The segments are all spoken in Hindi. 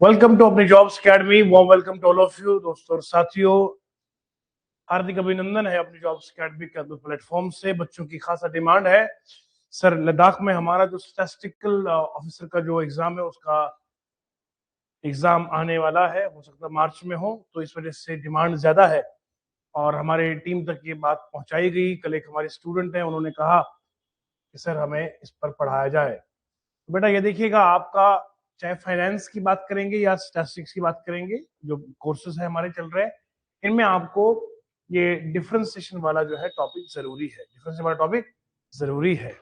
वेलकम टू अपनी jobs academy. Warm welcome to all of you दोस्तों और साथियों। हार्दिक अभिनंदन है अपनी जॉब्स अकेडमी के प्लेटफॉर्म से। बच्चों की खासा डिमांड है सर, लद्दाख में हमारा जो स्टैटिस्टिकल ऑफिसर का जो एग्जाम है उसका एग्जाम आने वाला है, हो सकता है मार्च में हो, तो इस वजह से डिमांड ज्यादा है और हमारे टीम तक ये बात पहुंचाई गई। कल एक हमारे स्टूडेंट हैं, उन्होंने कहा कि सर हमें इस पर पढ़ाया जाए। बेटा ये देखिएगा, आपका चाहे फाइनेंस की बात करेंगे या स्टैटिस्टिक्स की बात करेंगे, जो कोर्सेज है हमारे चल रहे हैं, इनमें आपको ये डिफरेंशिएशन वाला जो है टॉपिक जरूरी है। डिफरेंशिएशन वाला टॉपिक जरूरी है।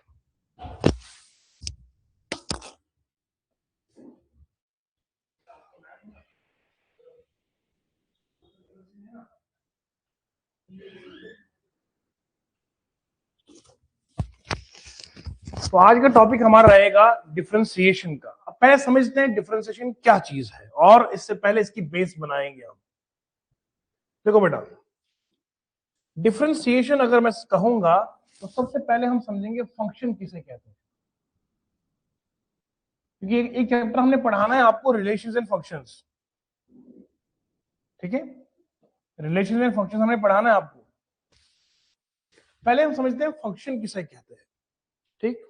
तो आज का टॉपिक हमारा रहेगा डिफरेंशिएशन का। अब पहले समझते हैं डिफरेंशिएशन क्या चीज है और इससे पहले इसकी बेस बनाएंगे हम। देखो बेटा, डिफरेंशिएशन अगर मैं कहूंगा तो सबसे पहले हम समझेंगे फंक्शन किसे कहते हैं, क्योंकि एक चैप्टर हमने पढ़ाना है आपको रिलेशंस एंड फंक्शंस। ठीक है, रिलेशंस एंड फंक्शंस हमने पढ़ाना है आपको। पहले हम समझते हैं फंक्शन किसे कहते हैं। ठीक,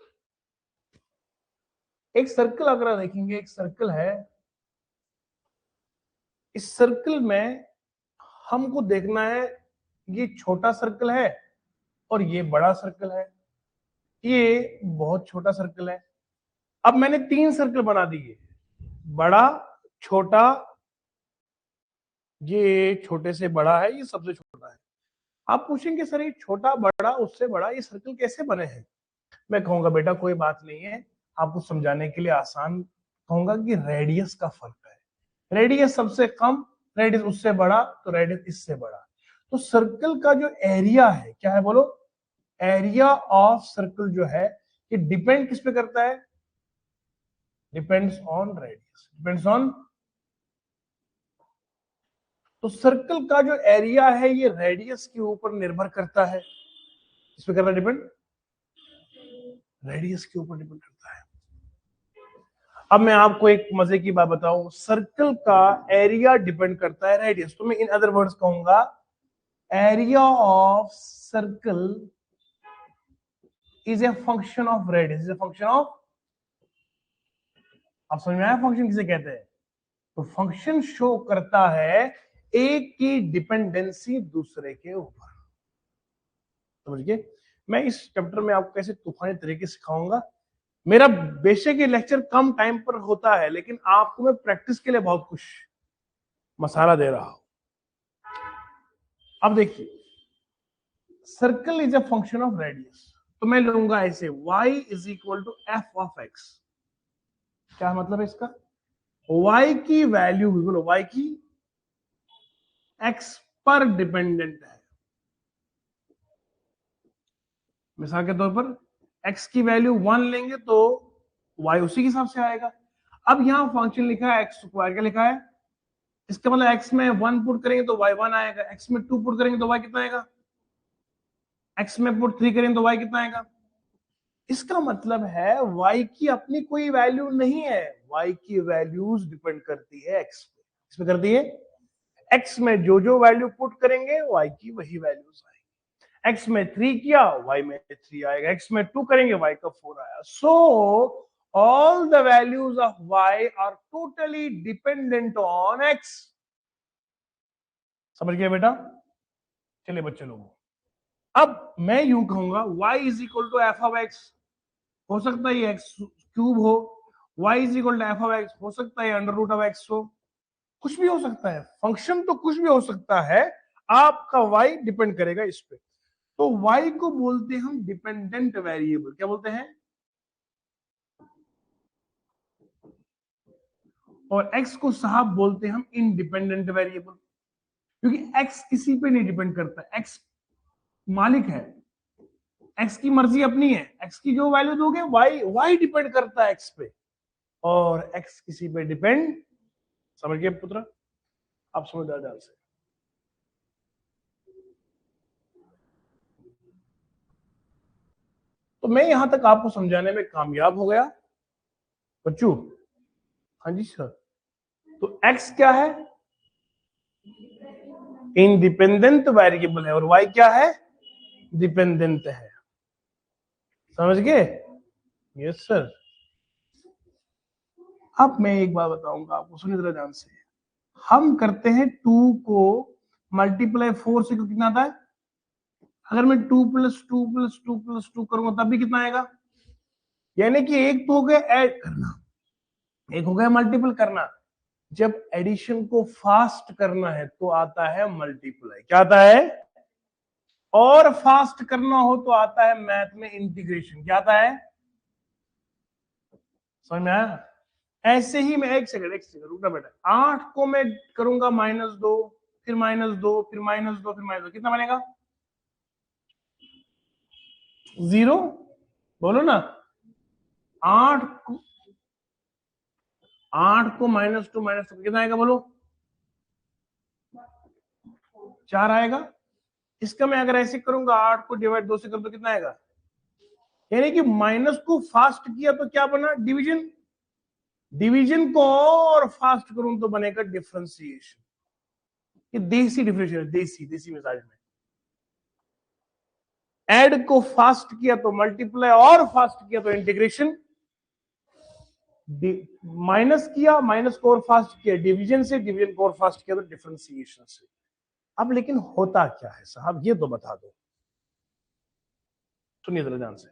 एक सर्कल अगर आप देखेंगे, एक सर्कल है, इस सर्कल में हमको देखना है ये छोटा सर्कल है और ये बड़ा सर्कल है, ये बहुत छोटा सर्कल है। अब मैंने 3 सर्कल बना दिए, बड़ा, छोटा, ये छोटे से बड़ा है, ये सबसे छोटा है। आप पूछेंगे सर ये छोटा बड़ा उससे बड़ा ये सर्कल कैसे बने हैं? मैं कहूंगा बेटा कोई बात नहीं है, आपको समझाने के लिए आसान कहूंगा कि रेडियस का फर्क है। रेडियस सबसे कम, रेडियस उससे बड़ा, तो रेडियस इससे बड़ा। तो सर्कल का जो एरिया है क्या है बोलो? एरिया ऑफ सर्कल जो है ये डिपेंड किस पे करता है? Depends on radius, depends on. तो सर्कल का जो एरिया है ये रेडियस के ऊपर निर्भर करता है। इस पे करता है डिपेंड, रेडियस के ऊपर डिपेंड करता है। अब मैं आपको एक मजे की बात बताऊं, सर्कल का एरिया डिपेंड करता है रेडियस। तो मैं इन अदर वर्ड्स कहूंगा area of circle is a function of radius, is a function of. आप समझ में आया फंक्शन किसे कहते हैं? तो फंक्शन शो करता है एक की डिपेंडेंसी दूसरे के ऊपर। समझिए, मैं इस चैप्टर में आपको कैसे तूफानी तरीके से सिखाऊंगा। मेरा बेशक ये लेक्चर कम टाइम पर होता है, लेकिन आपको मैं प्रैक्टिस के लिए बहुत कुछ मसाला दे रहा हूं। अब देखिए, circle is a function of radius, तो मैं लूंगा ऐसे y is equal to F of X. क्या मतलब है इसका? y की वैल्यू, बोलो y की x पर डिपेंडेंट है। मिसाल के तौर पर x की वैल्यू 1 लेंगे तो y उसी के हिसाब से आएगा। अब यहां फंक्शन लिखा है एक्स स्क्वायर, क्या लिखा है? इसका मतलब x में 1 पुट करेंगे तो y 1 आएगा, x में 2 पुट करेंगे तो y कितना आएगा, x में पुट 3 करेंगे तो y कितना आएगा। इसका मतलब है y की अपनी कोई वैल्यू नहीं है, y की वैल्यूज डिपेंड करती है x पे। किस पे करती है? x में जो वैल्यू पुट करेंगे y की वही वैल्यूज आएगी। x में 3 किया y में 3 आएगा, x में 2 करेंगे y का 4 आया। So all the values of y are totally dependent on x। समझ गए बेटा? चलिए बच्चे लोगों, अब मैं यूं कहूंगा y is equal to F of X, हो सकता है एक्स क्यूब हो, y is equal to F of X, हो सकता है अंडर रूट ऑफ एक्स हो, कुछ भी हो सकता है। फंक्शन तो कुछ भी हो सकता है, आपका y डिपेंड करेगा इस पे। तो y को बोलते हैं हम डिपेंडेंट वेरिएबल। क्या बोलते हैं? और x को साहब बोलते हैं हम इंडिपेंडेंट वेरिएबल, क्योंकि x किसी पे नहीं डिपेंड करता, x मालिक है, x की मर्जी अपनी है, x की जो वैल्यू दोगे y डिपेंड करता है x पे, और x किसी पे डिपेंड। समझ गए पुत्र? आप समझदार ध्यान से। तो मैं यहां तक आपको समझाने में कामयाब हो गया बच्चों? हाँ जी सर। तो x क्या है, इंडिपेंडेंट वेरिएबल है, और y क्या है, डिपेंडेंट है। समझ गए? Yes sir. अब मैं एक बात बताऊंगा आपको, सुनिए जरा ध्यान से। हम करते हैं 2 को मल्टीप्लाई 4 से, कितना आता है? अगर मैं 2 + 2 + 2 + 2 करूंगा तब भी कितना आएगा? यानी कि एक तो हो गया ऐड करना, एक हो गया मल्टीपल करना। जब एडिशन को फास्ट करना है तो आता है मल्टीप्लाई, क्या आता है? और फास्ट करना हो तो आता है मैथ में इंटीग्रेशन, क्या आता है? समझ में आया? ऐसे ही मैं एक सेकंड रुकना बेटा। 8 को मैं करूंगा -2, फिर -2, फिर -2, फिर -2, कितना बनेगा? 0। बोलो ना। 8 को -2 कितना आएगा बोलो? 4 आएगा। इसका मैं अगर ऐसे करूंगा 8 को डिवाइड 2 से कर तो कितना आएगा? यानी कि माइनस को फास्ट किया तो क्या बना? डिवीजन। डिवीजन को और फास्ट करूं तो बनेगा डिफरेंशिएशन। ये देसी डिफरेंशिएशन, देसी देसी मिजाज में। ऐड को फास्ट किया तो मल्टीप्लाई, और फास्ट किया तो इंटीग्रेशन। माइनस किया, माइनस को और फास्ट किया डिवीजन से, डिवीजन को और फास्ट किया तो डिफरेंशिएशन से। अब लेकिन होता क्या है साहब, ये तो बता दो। सुनिए जरा ध्यान से।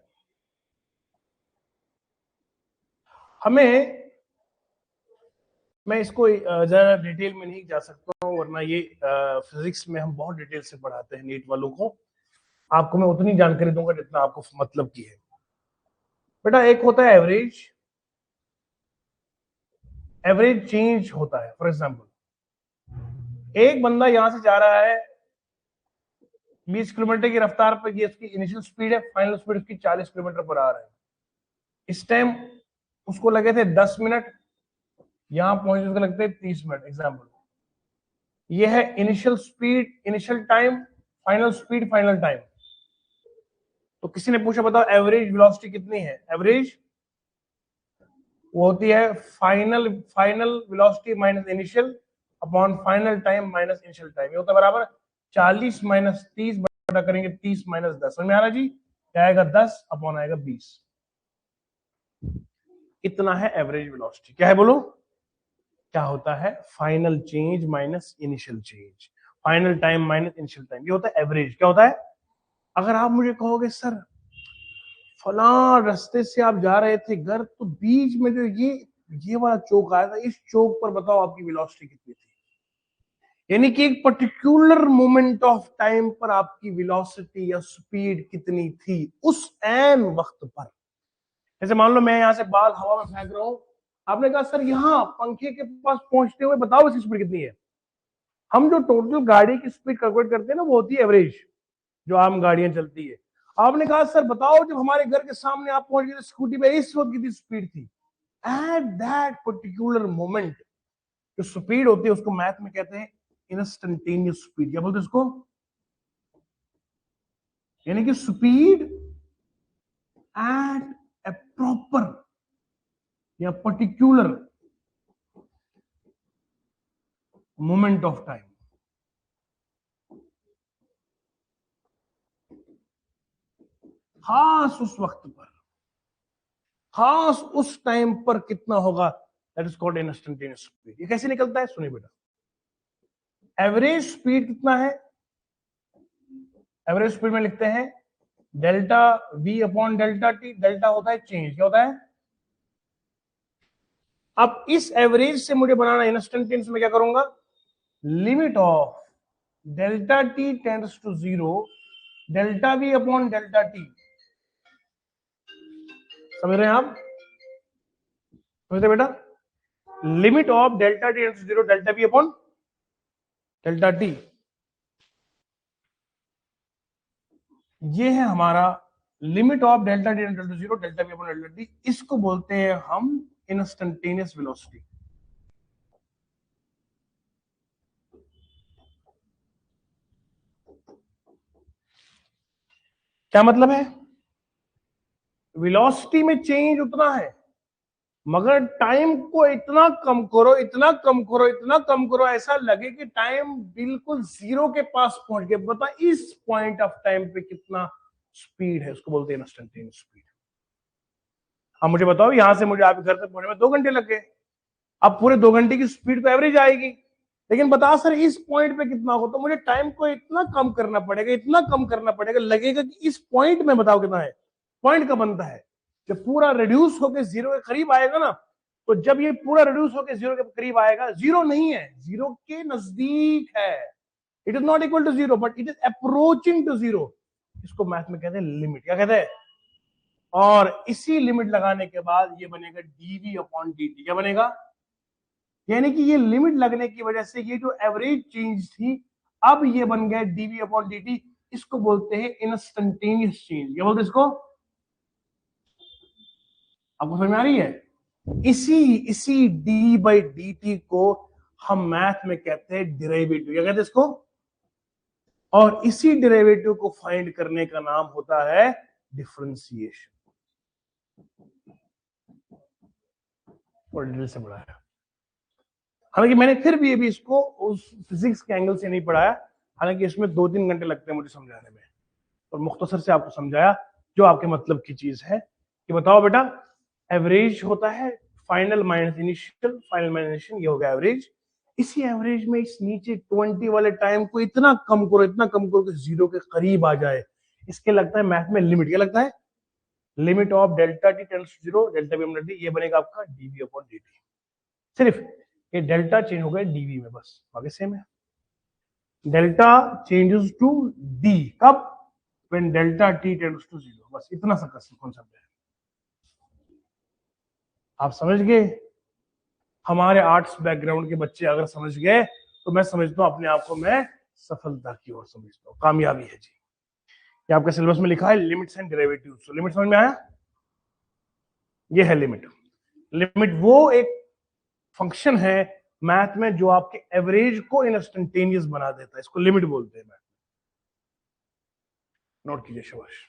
हमें, मैं इसको ज्यादा डिटेल में नहीं जा सकता हूँ, वरना ये फिजिक्स में हम बहुत डिटेल से पढ़ाते हैं नीट वालों को। आपको मैं उतनी जानकारी दूंगा जितना आपको मतलब की है। बेटा एक होता है एवरेज, एवरेज चेंज होता है। फॉर एग्जांपल, एक बंदा यहां से जा रहा है 20 किलोमीटर की रफ्तार पर, ये इसकी इनिशियल स्पीड है, फाइनल स्पीड उसकी 40 किलोमीटर पर आ रहा है। इस टाइम उसको लगे थे 10 मिनट, यहां पहुंचने उसको लगते हैं 30 मिनट। एग्जाम्पल, ये है initial speed, initial time, final speed, final time. तो किसी ने पूछा बताओ एवरेज वेलोसिटी कितनी है? एवरेज वो होती है final final velocity minus initial upon final time minus initial time. ये होता है बराबर 40 - 30 बटा करेंगे 30 - 10। समझ में आ रहा जी? क्या आएगा? 10 अपॉन आएगा 20। इतना है एवरेज वेलोसिटी। क्या है बोलो? क्या होता है? Final change minus initial change, final time minus initial time. ये होता है एवरेज। क्या होता है? अगर आप मुझे कहोगे सर फला रास्ते से आप जा रहे थे घर, तो बीच में जो ये वाला चौक आया था, इस चौक पर बताओ आपकी वेलोसिटी कितनी थी? यानी कि एक पर्टिकुलर मोमेंट ऑफ टाइम पर आपकी वेलोसिटी या स्पीड कितनी थी उस एन वक्त पर। जैसे मान लो मैं यहां से बाल हवा में फेंक रहा हूं, आपने कहा सर यहाँ पंखे के पास पहुंचते हुए बताओ इसकी स्पीड कितनी है। हम जो टोटल गाड़ी की स्पीड कैलकुलेट करते हैं ना, वो होती है एवरेज, जो आम गाड़ियां चलती है। आपने कहा सर बताओ जब हमारे घर के सामने आप पहुंच गए स्कूटी पे, इस वक्त कितनी स्पीड थी? एट दैट पर्टिकुलर मोमेंट जो स्पीड होती है उसको मैथ में कहते हैं इंस्टेंटेनियस स्पीड। क्या बोलते हैं उसको? यानी कि स्पीड एट ए प्रॉपर या पर्टिकुलर मोमेंट ऑफ टाइम। खास उस वक्त पर, खास उस टाइम पर कितना होगा, that is called instantaneous speed. ये कैसे निकलता है? सुनिए बेटा, एवरेज स्पीड कितना है? एवरेज स्पीड में लिखते हैं delta V upon delta T. Delta होता है चेंज। क्या होता है? अब इस एवरेज से मुझे बनाना इंस्टेंटेनियस में, क्या करूंगा? Limit of delta T tends to 0, delta V upon delta T. समझ रहे हैं आप? समझते बेटा? Limit of delta T tends to 0, delta V upon delta T. ये है हमारा limit of delta T tends to 0, delta V upon delta T. इसको बोलते हैं हम इंस्टेंटेनियस वेलोसिटी। क्या मतलब है? वेलोसिटी में चेंज उतना है मगर टाइम को इतना कम करो, इतना कम करो, इतना कम करो, ऐसा लगे कि टाइम बिल्कुल जीरो के पास पहुंच गया। बता इस पॉइंट ऑफ टाइम पे कितना स्पीड है, उसको बोलते हैं इंस्टेंटेनियस स्पीड। अब मुझे बताओ, यहां से मुझे आपके घर तक पहुंचने में 2 घंटे लग गए। अब पूरे 2 घंटे की स्पीड तो एवरेज आएगी, लेकिन बता सर इस पॉइंट पे कितना होगा। तो मुझे टाइम को इतना कम करना पड़ेगा, इतना कम करना पड़ेगा, लगेगा कि इस पॉइंट में बताओ कितना है। पॉइंट का बनता है जब पूरा रिड्यूस होकर जीरो के करीब आएगा ना, तो जब ये पूरा रिड्यूस होकर जीरो के करीब आएगा, जीरो नहीं है, जीरो के नजदीक है। It is not equal to zero, but it is approaching to zero. इसको मैथ में कहते हैं लिमिट। क्या कहते हैं? और इसी लिमिट लगाने के बाद ये बनेगा डीवी अपॉन डी टी। क्या बनेगा? यानी कि ये लिमिट लगने की वजह से ये जो एवरेज चेंज थी, अब ये बन गया डीवी अपॉन डी टी। इसको बोलते हैं इंस्टेंटेनियस चेंज। क्या बोलते हैं इसको? आपको समझ में आ रही है? इसी इसी डी बाई डी टी को हम मैथ में कहते हैं डेरिवेटिव। क्या कहते हैं इसको? और इसी डेरिवेटिव को फाइंड करने का नाम होता है डिफरेंशिएशन। और डिटेल से पढ़ाया, हालांकि मैंने फिर भी अभी इसको उस फिजिक्स के एंगल से नहीं पढ़ाया, हालांकि इसमें 2-3 घंटे लगते हैं मुझे समझाने में, और मुख्तसर से आपको समझाया जो आपके मतलब की चीज है। कि बताओ बेटा, एवरेज होता है final minus initial, final minus initial, ये हो गया एवरेज। इसी एवरेज में इस नीचे 20 वाले टाइम को इतना कम करो, इतना कम करो कि जीरो के करीब आ जाए। इसके लगता है मैथ में लिमिट। क्या लगता है? Limit of delta T tends to zero, delta B upon D, ये बनेगा आपका डीवी अपॉन डी टी। सिर्फ ये डेल्टा चेंज हो गया डीवी में, बस बाकी सेम है। डेल्टा चेंजेस टू डी कब? When delta T tends to zero. बस इतना सा कॉन्सेप्ट है। आप समझ गए? हमारे आर्ट्स बैकग्राउंड के बच्चे अगर समझ गए तो मैं समझता हूं अपने आप को मैं सफलता की ओर समझता हूं, कामयाबी है जी। ये आपके सिलेबस में लिखा है लिमिट्स एंड डेरिवेटिव्स। तो लिमिट समझ में आया? ये है लिमिट। लिमिट वो एक फंक्शन है मैथ में जो आपके एवरेज को इंस्टेंटेनियस बना देता है, इसको लिमिट बोलते हैं। मैथ नोट कीजिए शाबाश।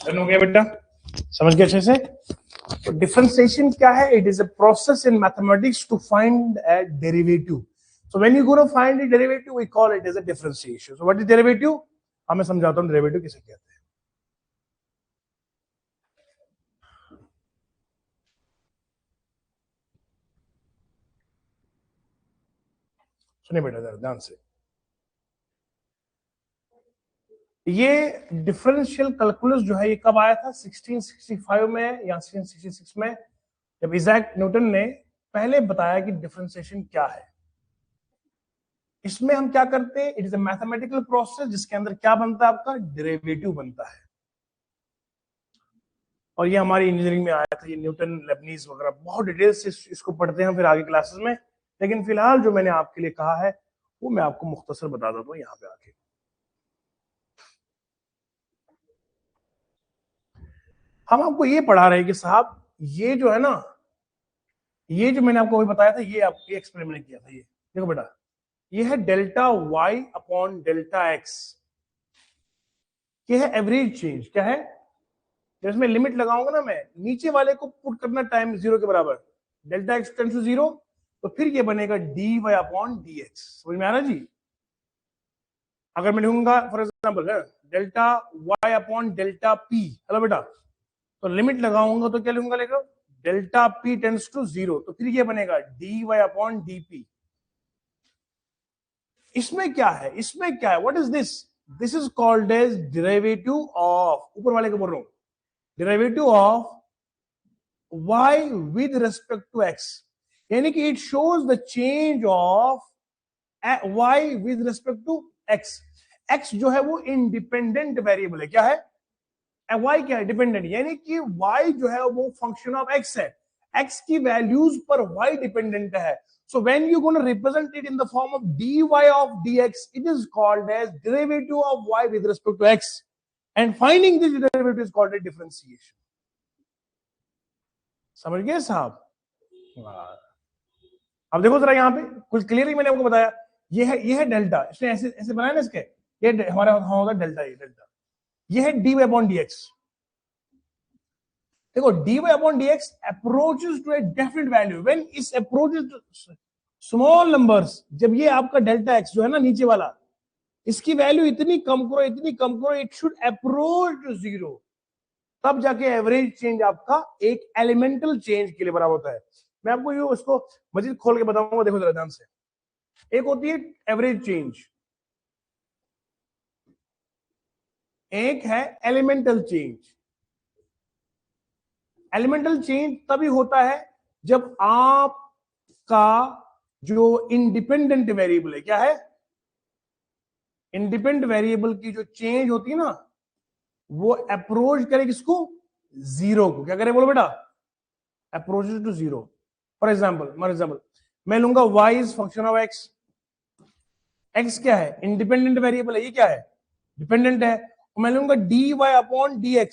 डन हो गया बेटा? समझ गए अच्छे से? तो डिफरेंशिएशन क्या है? It is a process in mathematics to find a derivative. So when you go to find the derivative we call it as a differentiation. So what is derivative? मैं समझाता हूं डेरिवेटिव किसे कहते हैं। सुनिए बेटा जरा ध्यान से। ये डिफरेंशियल कैलकुलस जो है ये कब आया था? 1665 में या 1666 में, जब इजैक न्यूटन ने पहले बताया कि डिफरेंशिएशन क्या है। इसमें हम क्या करते हैं? It is a mathematical process जिसके अंदर क्या बनता है? आपका डेरिवेटिव बनता है। और ये हमारी इंजीनियरिंग में आया था, ये न्यूटन, लेबनीज वगैरह, बहुत डिटेल से इसको पढ़ते हैं फिर आगे क्लासेस में। लेकिन फिलहाल जो मैंने आपके लिए कहा है वो मैं आपको मुख्तसर बता देता हूँ यहाँ पे आके। हम आपको ये पढ़ा रहे हैं कि साहब ये जो है ना, ये जो मैंने आपको अभी बताया था, ये आपके एक्सपेरिमेंट किया था। ये देखो बेटा, ये है delta Y upon delta X. ये है एवरेज चेंज। क्या है? जब इसमें लिमिट लगाऊंगा ना मैं, नीचे वाले को पुट करना टाइम 0 के बराबर, डेल्टा एक्स टेंड्स टू 0, तो फिर ये बनेगा dy अपॉन dx। समझ में आ रहा जी? अगर मैं लिखूंगा for example delta y upon delta p, hello बेटा, तो लिमिट लगाऊंगा तो क्या लिखूंगा, लेगा डेल्टा p टेंड्स टू 0, तो फिर ये बनेगा dy अपॉन dp। इसमें क्या है, इसमें क्या है, what is this? This is called as derivative of, ऊपर वाले को बोल रहा हूं, derivative of y with respect to x, यानी कि it shows the change of y with respect to x। x जो है वो इंडिपेंडेंट वेरिएबल है, क्या है, y क्या है, डिपेंडेंट, यानी कि y जो है वो फंक्शन ऑफ x है, x की वैल्यूज पर y डिपेंडेंट है। So when you're going to represent it in the form of dy of dx, it is called as derivative of y with respect to x, and finding this derivative is called a differentiation। समझ गए साहब? अब देखो जरा यहाँ पे कुछ क्लियरली मैंने आपको बताया, ये है डेल्टा, इसने ऐसे ऐसे बनाया ना इसके, ये हमारा होगा डेल्टा, ये डेल्टा, ये है dy अपॉन dx। देखो dy upon dx approaches to a definite value when is approaches to small numbers, जब ये आपका डेल्टा x जो है ना नीचे वाला, इसकी वैल्यू इतनी कम करो, इतनी कम करो, इट शुड अप्रोच टू 0, तब जाके एवरेज चेंज आपका एक एलिमेंटल चेंज के लिए बराबर होता है। मैं आपको ये उसको मजीद खोल के बताऊंगा, देखो जरा ध्यान से। एक होती है एवरेज चेंज, एक है एलिमेंटल चेंज। एलिमेंटल चेंज तभी होता है जब आपका जो इंडिपेंडेंट वेरिएबल है, क्या है, इंडिपेंडेंट वेरिएबल की जो चेंज होती है ना, वो अप्रोच करे किसको, 0 को। क्या करे बोलो बेटा, अप्रोच टू 0। फॉर एग्जाम्पल मैं लूंगा y is function of x, x क्या है, इंडिपेंडेंट वेरिएबल है, ये क्या है, डिपेंडेंट है। मैं लूंगा dy अपॉन dx,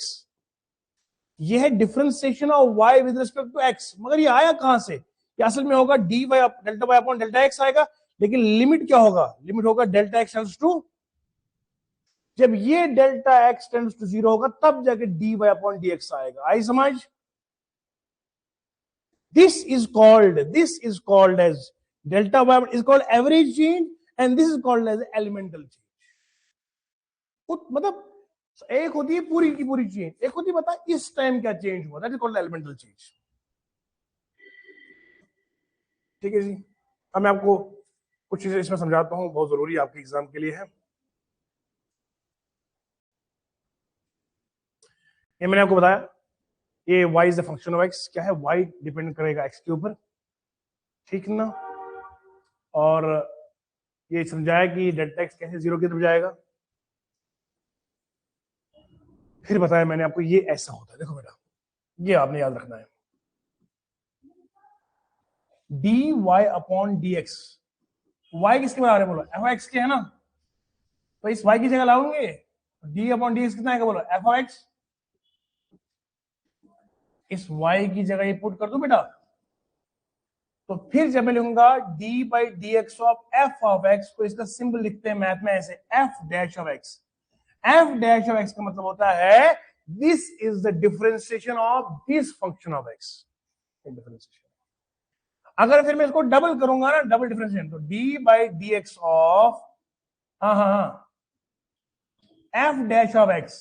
ये है differentiation of y with respect to x। मगर ये आया कहां से, ये असल में होगा dy delta y upon delta x आएगा, लेकिन लिमिट क्या होगा, लिमिट होगा डेल्टा x टेंड्स टू, जब ये डेल्टा x टेंड्स टू 0 होगा तब जाके dy अपॉन dx आएगा। आई समझ? This is called as delta y is called average change, and this is called as elemental change. मतलब एक होती है पूरी की पूरी चेंज, एक होती है बता इस टाइम क्या चेंज हुआ, that is called elemental change. ठीक है जी, अब मैं आपको कुछ चीजें इसमें समझाता हूं, बहुत जरूरी आपके एग्जाम के लिए है। ये मैंने आपको बताया, ये y is the function of x, क्या है, y डिपेंड करेगा x के ऊपर, ठीक ना। और ये समझाया कि डेल्टा x कैसे 0 की तरफ जाएगा। फिर बताया मैंने आपको ये ऐसा होता है, देखो बेटा ये आपने याद रखना है, dy अपॉन dx, y किसके बराबर है बोलो, f(x) के है ना, तो इस y की जगह लाओगे d अपॉन dx कितना आएगा बोलो, f(x), इस y की जगह ये पुट कर दो बेटा, तो फिर जब मैं लिखूंगा d by D X of f of x, तो इसका सिंबल लिखते हैं मैथ में ऐसे, f dash of x। f dash of x का मतलब होता है this is the differentiation of this function of x। अगर फिर मैं इसको डबल करूंगा ना, डबल डिफरेंशिएशन, तो d by D X of f dash of x,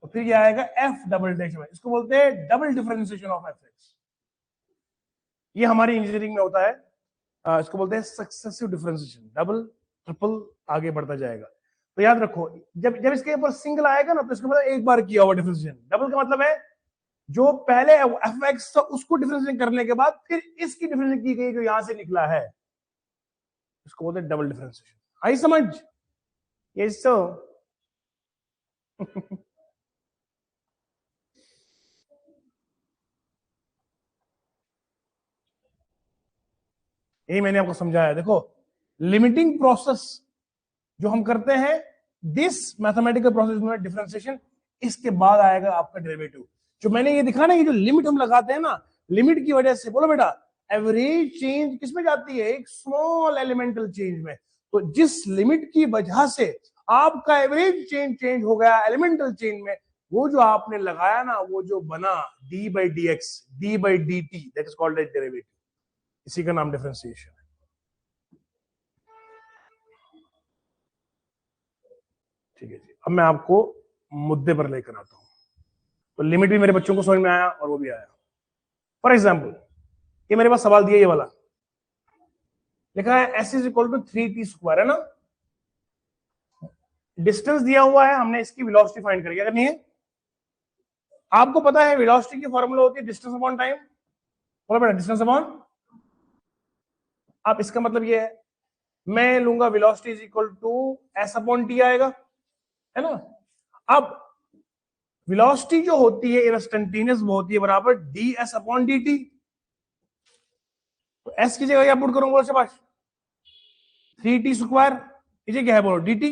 तो फिर ये आएगा f double dash of x, इसको बोलते हैं डबल डिफरेंशिएशन ऑफ fx। ये हमारी इंजीनियरिंग में होता है, इसको बोलते हैं सक्सेसिव डिफरेंशिएशन, डबल ट्रिपल आगे बढ़ता जाएगा। तो याद रखो, जब इसके ऊपर सिंगल आएगा ना, तो इसका मतलब एक बार किया हुआ डिफरेंशिएशन। डबल का मतलब है जो पहले f(x) था उसको डिफरेंशिएशन करने के बाद फिर इसकी डिफरेंशिएशन की गई जो यहां से निकला है, इसको बोलते हैं डबल डिफरेंशिएशन। आई समझ? Yes sir. यही मैंने आपको समझाया। देखो लिमिटिंग प्रोसेस जो हम करते हैं, दिस मैथमेटिकल प्रोसेस में डिफरेंशिएशन, इसके बाद आएगा आपका डेरिवेटिव। जो मैंने ये दिखा ना, ये जो लिमिट हम लगाते हैं ना, लिमिट की वजह से बोलो बेटा एवरेज चेंज किसमें जाती है, एक स्मॉल एलिमेंटल चेंज में। तो जिस लिमिट की वजह से आपका एवरेज चेंज हो गया एलिमेंटल चेंज में, वो जो आपने लगाया ना, वो जो बना D by D X, D by D T, that is called as derivative, इसी का नाम डिफरेंशिएशन है। ठीक है जी, अब मैं आपको मुद्दे पर लेकर आता हूं। तो लिमिट भी मेरे बच्चों को समझ में आया और वो भी आया। फॉर एग्जाम्पल, ये मेरे पास सवाल दिया, ये वाला लिखा है S is equal to 3t square, है ना। डिस्टेंस दिया हुआ है, हमने इसकी वेलोसिटी फाइंड करी, क्या करनी है? आपको पता है वेलोसिटी की फॉर्मूला होती है डिस्टेंस अपॉन टाइम। बोलो बेटा, डिस्टेंस अपॉन। अब इसका मतलब ये है, मैं लूंगा velocity is equal to S upon T आएगा, है ना। अब वेलोसिटी जो होती है इंस्टेंटेनियस, वो होती है बराबर D S upon D T. तो एस की जगह क्या पुट करूंगा? शाबाश, 3t स्क्वायर, ये क्या है बोलो? D T.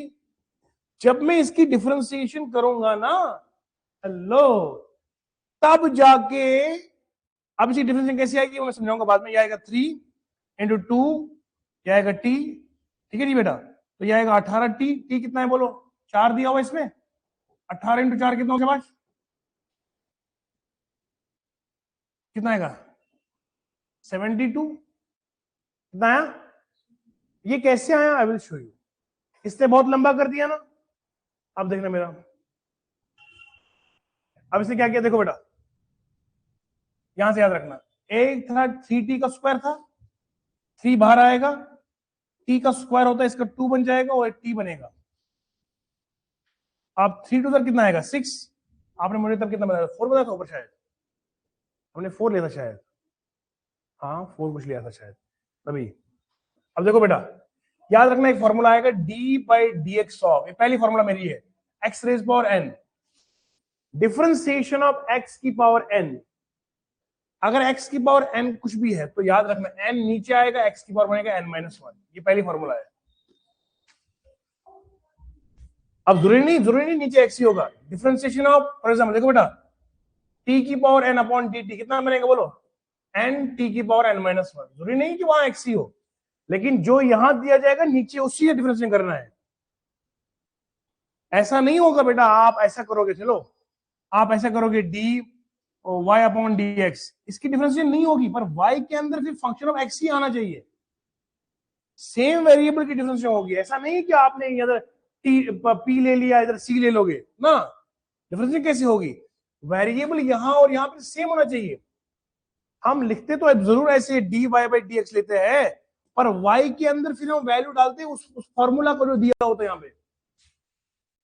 जब मैं इसकी डिफरेंशिएशन करूंगा ना, हेलो, तब जाके, अब इसकी डिफरेंशिएशन कैसे आएगी वो मैं समझाऊंगा बाद में। ये आएगा 3 इंटू 2, ये आएगा t, ठीक है जी बेटा। तो ये आएगा 18t, t कितना है बोलो? 4 दिया हुआ इसमें, 18 इंटू 4 कितना हो गया? कितना आएगा? 72। कितना आया? ये कैसे आया? I will show you. इसने बहुत लंबा कर दिया ना, अब देखना मेरा। अब इसने क्या किया देखो बेटा, यहां से याद रखना, एक था 3t का स्क्वायर था, 3 बाहर आएगा, t का स्क्वायर होता है इसका 2 बन जाएगा और t बनेगा। अब 3 टू कितना आएगा? 6। आपने मुझे तब कितना बताया? 4 बताया था ऊपर, शायद हमने 4 लिया था शायद, हाँ 4 कुछ लिया था शायद तभी। अब देखो बेटा, याद रखना एक फॉर्मूला आएगा D by D X of, ये पहली फॉर्मूला मेरी है, X raise power N, differentiation of X की पावर एन। अगर x की पावर n कुछ भी है तो याद रखना n नीचे आएगा, x की पावर बनेगा n माइनस 1। ये पहली फॉर्मूला है। अब जरूरी नहीं नीचे x ही होगा। डिफरेंशिएशन ऑफ, फॉर एग्जांपल देखो बेटा, t की पावर n अपॉन dt कितना बनेगा बोलो? n t की पावर n माइनस 1। जरूरी नहीं कि वहां x ही हो, लेकिन जो यहां दिया जाएगा नीचे उसी का डिफरेंशिएशन करना है। ऐसा नहीं होगा बेटा, आप ऐसा करोगे, चलो आप ऐसा करोगे D y upon D x, इसकी डिफरेंशिएशन नहीं होगी, पर y के अंदर फिर फंक्शन ऑफ x ही आना चाहिए, सेम वेरिएबल की डिफरेंशिएशन होगी। ऐसा नहीं कि आपने इधर p ले लिया इधर c ले लोगे ना, डिफरेंशिएशन कैसे होगी? वेरिएबल यहां और यहां पे सेम होना चाहिए। हम लिखते तो जरूर ऐसे dy बाई डी एक्स लेते हैं, पर y के अंदर फिर हम वैल्यू डालते हैं उस फॉर्मूला को जो दिया होता है यहाँ पे।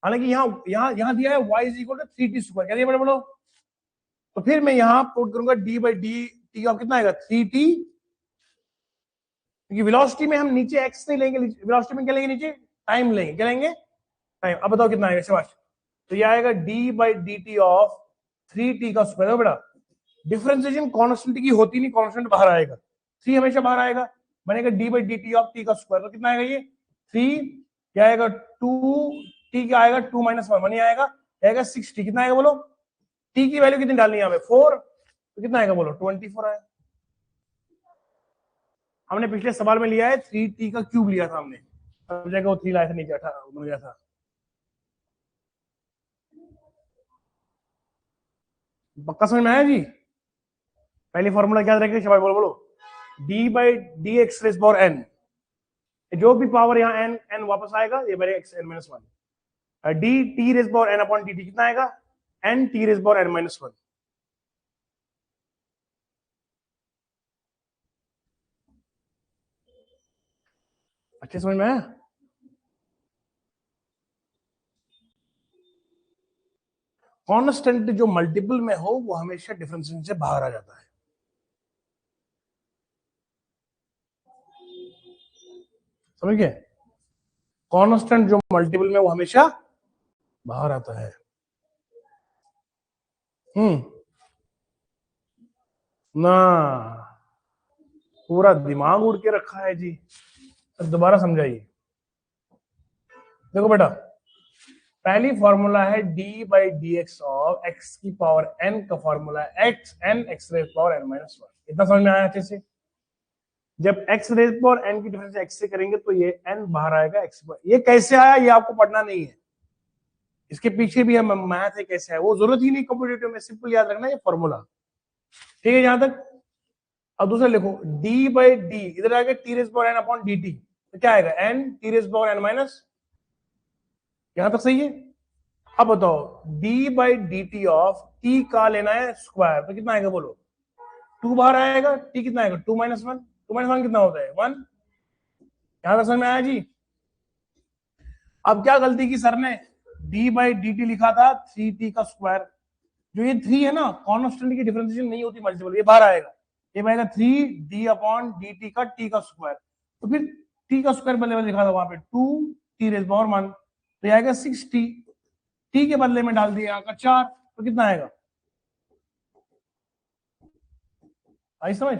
हालांकि यहाँ दिया है y is equal to 3t square, क्या दिया बोलो? तो फिर मैं यहां पुट करूंगा D by D T of कितना आएगा? 3t, क्योंकि वेलोसिटी में हम नीचे x नहीं लेंगे, वेलोसिटी में क्या लेंगे? नीचे टाइम लेंगे। क्या लेंगे? टाइम। अब बताओ कितना आएगा? शाबाश। तो ये आएगा D by D T of 3t का स्क्वायर। बेटा डिफरेंशिएशन कांस्टेंट की होती नहीं, कांस्टेंट बाहर आएगा, 3 हमेशा बाहर आएगा, बनेगा D by D T of T का स्क्वायर। तो कितना आएगा? ये 3, क्या आएगा? 2, टी क्या आएगा? 2 माइनस 1, 1 ही आएगा 60। कितना आएगा बोलो? टी की वैल्यू कितनी डालनी है हमें? 4, तो कितना आएगा बोलो? 24 आएगा। हमने पिछले सवाल में लिया है 3t का क्यूब लिया था हमने, अब जगह वो 3 लाया था, नीचे 18 बन गया था। पक्का समझ में आया जी? पहली फॉर्मूला क्या रखेंगे शाबाश, बोलो बोलो, D by D X raise power N, जो भी पावर यहाँ एन एन वापस आएगा, ये मेरे X N minus 1, D T raise power N upon D T कितना आएगा? N T raise power N minus 1। अच्छे समझ में आया? कांस्टेंट जो मल्टीपल में हो वो हमेशा डिफरेंशिएशन से बाहर आ जाता है। समझ गए? कांस्टेंट जो मल्टीपल में वो हमेशा बाहर आता है। ना, पूरा दिमाग उड़ के रखा है जी। दोबारा समझाइए। देखो बेटा, पहली फॉर्मूला है D by D X of X की पावर एन का फॉर्मूला है X N X raise power N minus 1। इतना समझ में आया अच्छे से? जब एक्स रेज पावर एन की डिफरेंस एक्स से करेंगे तो ये एन बाहर आएगा, एक्स। ये कैसे आया ये आपको पढ़ना नहीं है, इसके पीछे भी हम मैथ है कैसे है वो जरूरत ही नहीं कॉम्पिटेटिव में, सिंपल याद रखना ये फॉर्मूला। ठीक है यहां तक। अब दूसरा लिखो डी बाई डी, इधर आएगा T raise power N upon D T, तो क्या आएगा N T raise power N minus, यहां तक सही है। अब बताओ D by D T of T का लेना है स्क्वायर, तो कितना आएगा बोलो, 2 बाहर आएगा, टी कितना आएगा 2 माइनस 1, 2 माइनस 1 कितना होता है 1, यहां तक समझ में आया जी। अब क्या गलती की सर ने, डी बाई डी टी लिखा था 3t का स्क्वायर, जो ये 3 है ना कॉन्स्टेंट की डिफरेंशिएशन नहीं होती मल्टीपल, ये बाहर आएगा, ये आएगा 3d अपॉन dt का t का स्क्वायर, तो फिर t का स्क्वायर बदले में लिखा था वहां पे 2t रेज़ पावर 1, तो ये आएगा 6t, t के बदले में डाल दिया का 4, तो कितना आएगा, आई समझ।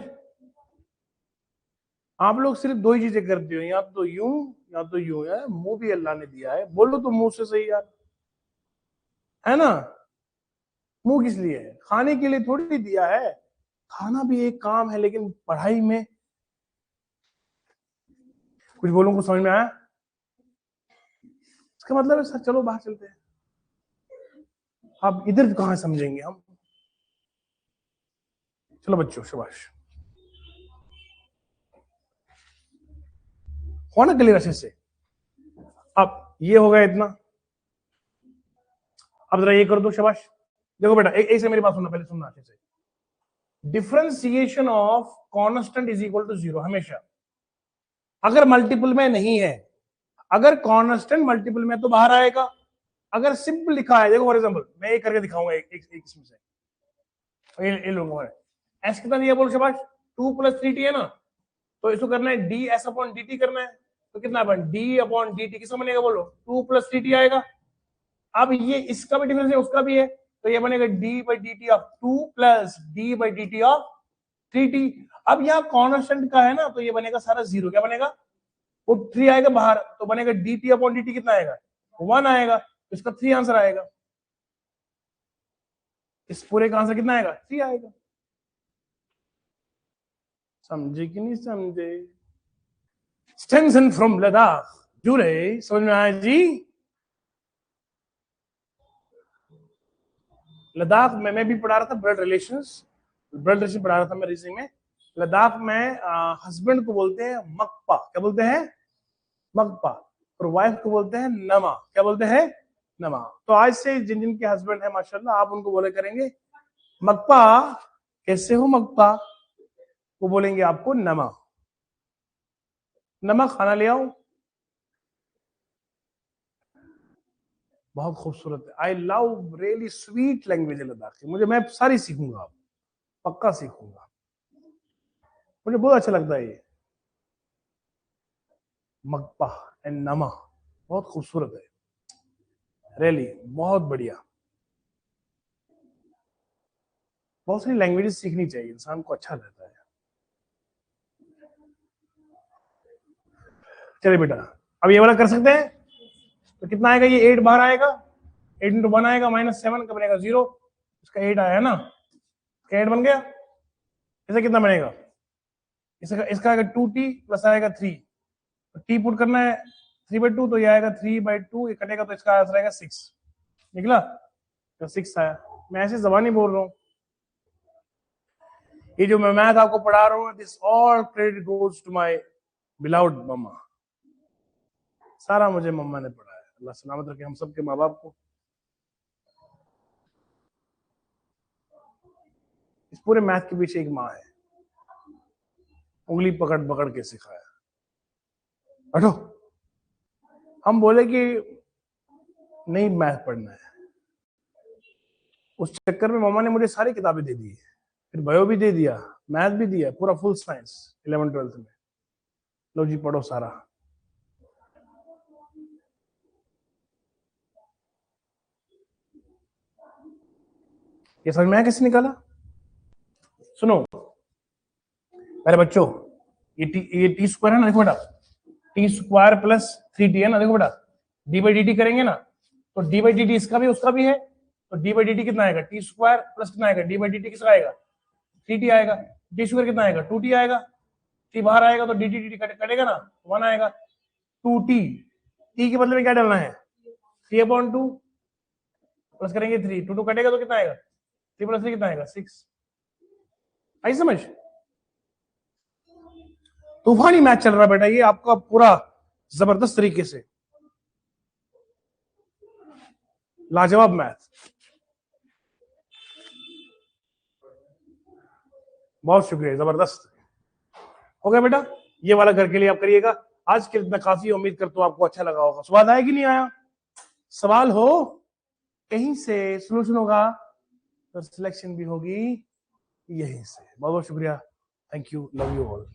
आप लोग सिर्फ दो ही चीजें करते हो, या तो यूं या तो यूं, है मुंह भी अल्लाह ने दिया है, बोलो तो मुंह से सही यार, है ना। मुंह किस लिए है, खाने के लिए थोड़ी दिया है, खाना भी एक काम है, लेकिन पढ़ाई में कुछ बोलों को समझ में आया, इसका मतलब है सर चलो बाहर चलते हैं, अब इधर कहां समझेंगे हम, चलो बच्चों शाबाश, हो ना क्लियर अच्छे से। अब ये हो गया इतना, अब जरा ये कर दो शाबाश। देखो बेटा एक से मेरी बात सुनना, पहले सुनना अच्छे से, differentiation of constant is equal to 0 हमेशा, अगर मल्टीपल में नहीं है, अगर कांस्टेंट मल्टीपल में तो बाहर आएगा, अगर सिंपल लिखा है, देखो फॉर एग्जांपल मैं एक करके दिखाऊंगा एक इसमें से, ये लूंगा एस कितना दिया बोलो शाबाश 2 + 3t है ना, तो इसको करना है D S upon D T करना है, तो कितना बन डी अपॉन डी टी किसका बनेगा बोलो 2 + 3t आएगा। अब ये इसका भी डिफरेंस है उसका भी है, तो ये बनेगा D by D T of 2 + D by D T of 3t। अब यहाँ कॉन्स्टेंट का है ना, तो ये बनेगा सारा 0, क्या बनेगा वो 3 आएगा बाहर, तो बनेगा D T upon D T कितना आएगा 1 आएगा, तो इसका 3 आंसर आएगा, इस पूरे का आंसर कितना आएगा 3 आएगा। समझे कि नहीं समझे, स्टेंसन फ्रॉम लद्दाख जुड़े, समझ में आया जी। लद्दाख में मैं भी पढ़ा रहा था ब्लड रिलेशन पढ़ा रहा था मैं रीजनिंग में। लद्दाख में हस्बैंड को बोलते हैं मकपा, क्या बोलते हैं मकपा, और वाइफ को बोलते हैं नमा, क्या बोलते हैं नमा। तो आज से जिन जिन के हस्बैंड है माशाल्लाह आप उनको बोले करेंगे मकपा, कैसे हो मकपा, वो बोलेंगे आपको नमा, नमा खाना ले आओ। बहुत खूबसूरत है, I love really sweet language है लद्दाख की, मुझे मैं सारी सीखूंगा, पक्का सीखूंगा, मुझे बहुत अच्छा लगता है ये मकपा एंड नमा, बहुत खूबसूरत है रियली, बहुत बढ़िया। बहुत सारी लैंग्वेजेस सीखनी चाहिए, इंसान को अच्छा रहता है। चलिए बेटा अब ये वाला कर सकते हैं, तो कितना आएगा ये 8 बाहर आएगा, 8 × 1 आएगा -7 का बनेगा 0, इसका 8 आया ना, इसका 8 बन गया, इसका कितना बनेगा, इसका आएगा 2t प्लस आएगा 3, तो t पुट करना है 3/2, तो ये आएगा 3/2, ये कटेगा तो इसका आंसर आएगा 6, निकला तो 6 आया। मैं ऐसे जबानी बोल रहा हूँ, ये जो मैं मैथ आपको पढ़ा रहा हूँ, this all credit goes to my beloved mamma, सारा मुझे मम्मा ने पढ़ाया, अल्लाह सलामत रखे हम सबके माँ बाप को। इस पूरे मैथ के पीछे एक माँ है, उंगली पकड़ पकड़ के सिखाया। हटो, हम बोले कि नहीं मैथ पढ़ना है, उस चक्कर में मम्मा ने मुझे सारी किताबें दे दी, फिर बायो भी दे दिया, मैथ भी दिया, पूरा फुल साइंस 11th-12th में, लो जी पढ़ो सारा। ये समझ में आया कैसे निकाला, सुनो मेरे बच्चों, ये टी स्क्वायर है ना, देखो बेटा टी स्क्वायर प्लस 3t है ना, देखो बेटा डी बाई डी टी करेंगे ना, तो डी बाई डी टी इसका भी उसका भी है, तो डी बाई डी टी कितना आएगा टी स्क्वायर प्लस कितना आएगा डी बाई डी टी किसका आएगा 3t आएगा, टी स्क्वायर कितना आएगा 2t आएगा, टी बाहर आएगा तो डी टी डी कटेगा ना 1 आएगा, 2t, टी के बदले में क्या डालना है 3/2, प्लस करेंगे 3, 2 2 कटेगा तो कितना आएगा, 3 + 3 कितना आएगा 6। आई समझ? तूफानी मैच चल रहा बेटा ये आपका पूरा जबरदस्त तरीके से, लाजवाब मैथ, बहुत शुक्रिया, जबरदस्त हो गया बेटा। ये वाला घर के लिए आप करिएगा। आज के इतना काफी, उम्मीद करता हूं आपको अच्छा लगा होगा। स्वाद आया कि नहीं आया? सवाल हो कहीं से, सोल्यूशन होगा तो सिलेक्शन भी होगी यहीं से। बहुत बहुत शुक्रिया, thank you, love you all.